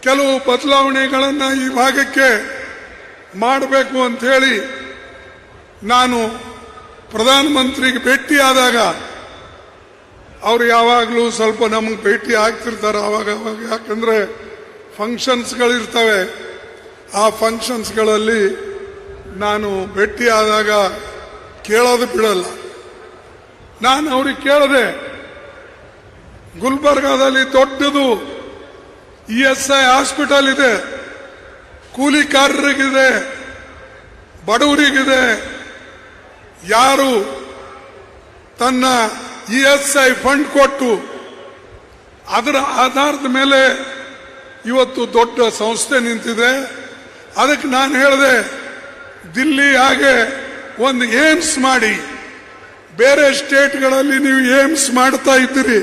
ಕೆಲವು ಬದಲಾವಣೆಗಳನ್ನು ಈ ಭಾಗಕ್ಕೆ ಮಾಡಬೇಕು ಅಂತ ಹೇಳಿ ನಾನು ಪ್ರಧಾನಮಂತ್ರಿಗೆ ಭೇಟಿಯಾದಾಗ ಅವರು ಯಾವಾಗಲೂ ಸ್ವಲ್ಪ ನಮಗೆ ಭೇಟಿ ಆಗ್ತಿರ್ತಾರೆ ಅವಾಗ ಯಾಕಂದ್ರೆ ಫಂಕ್ಷನ್ಸ್ಗಳಿರ್ತವೆ. ಆ ಫಂಕ್ಷನ್ಸ್ಗಳಲ್ಲಿ ನಾನು ಭೇಟಿಯಾದಾಗ ಕೇಳೋದು ಬಿಡಲ್ಲ. ನಾನು ಅವ್ರಿಗೆ ಕೇಳಿದೆ, ಗುಲ್ಬರ್ಗಾದಲ್ಲಿ ದೊಡ್ಡದು ESI ಹಾಸ್ಪಿಟಲ್ ಇದೆ, ಕೂಲಿಕಾರರಿಗಿದೆ, ಬಡವರಿಗಿದೆ. ಯಾರು ತನ್ನ ESI ಫಂಡ್ ಕೊಟ್ಟು ಅದರ ಆಧಾರದ ಮೇಲೆ ಇವತ್ತು ದೊಡ್ಡ ಸಂಸ್ಥೆ ನಿಂತಿದೆ. ಅದಕ್ಕೆ ನಾನು ಹೇಳಿದೆ, ದಿಲ್ಲಿ ಹಾಗೆ ಒಂದು ಏಮ್ಸ್ ಮಾಡಿ. ಬೇರೆ ಸ್ಟೇಟ್ಗಳಲ್ಲಿ ನೀವು ಏಮ್ಸ್ ಮಾಡ್ತಾ ಇದ್ದೀರಿ,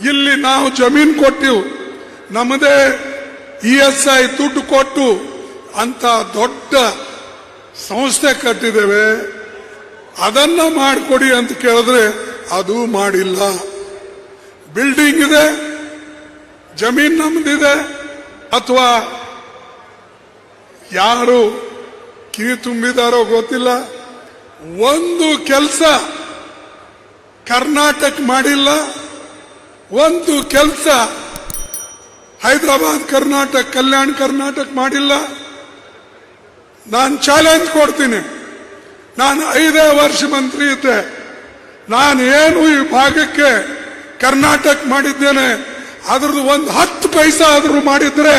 ಇಲ್ಲಿ ನಾವು ಜಮೀನು ಕೊಟ್ಟಿವು, ನಮ್ಮದೇ ESI ದುಡ್ಡು ಕೊಟ್ಟು ಅಂತ ದೊಡ್ಡ ಸಂಸ್ಥೆ ಕಟ್ಟಿದ್ದೇವೆ, ಅದನ್ನ ಮಾಡಿಕೊಡಿ ಅಂತ ಕೇಳಿದ್ರೆ ಅದು ಮಾಡಿಲ್ಲ. ಬಿಲ್ಡಿಂಗ್ ಇದೆ, ಜಮೀನ್ ನಮ್ದಿದೆ, ಅಥವಾ ಯಾರು ಕಿವಿ ತುಂಬಿದಾರೋ ಗೊತ್ತಿಲ್ಲ, ಒಂದು ಕೆಲಸ ಕರ್ನಾಟಕ ಮಾಡಿಲ್ಲ, ಒಂದು ಕೆಲಸ ಹೈದರಾಬಾದ್ ಕರ್ನಾಟಕ, ಕಲ್ಯಾಣ ಕರ್ನಾಟಕ ಮಾಡಿಲ್ಲ. ನಾನು ಚಾಲೆಂಜ್ ಕೊಡ್ತೀನಿ, ನಾನು 5 ವರ್ಷ ಮಂತ್ರಿ ಇದ್ದೆ, ನಾನು ಏನು ಈ ಭಾಗಕ್ಕೆ ಕರ್ನಾಟಕ ಮಾಡಿದ್ದೇನೆ ಅದ್ರದ್ದು ಒಂದು 10 ಪೈಸಾ ಆದರೂ ಮಾಡಿದ್ರೆ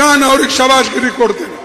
ನಾನು ಅವ್ರಿಗೆ ಶಬಾಷ್ಗಿರಿ ಕೊಡ್ತೇನೆ.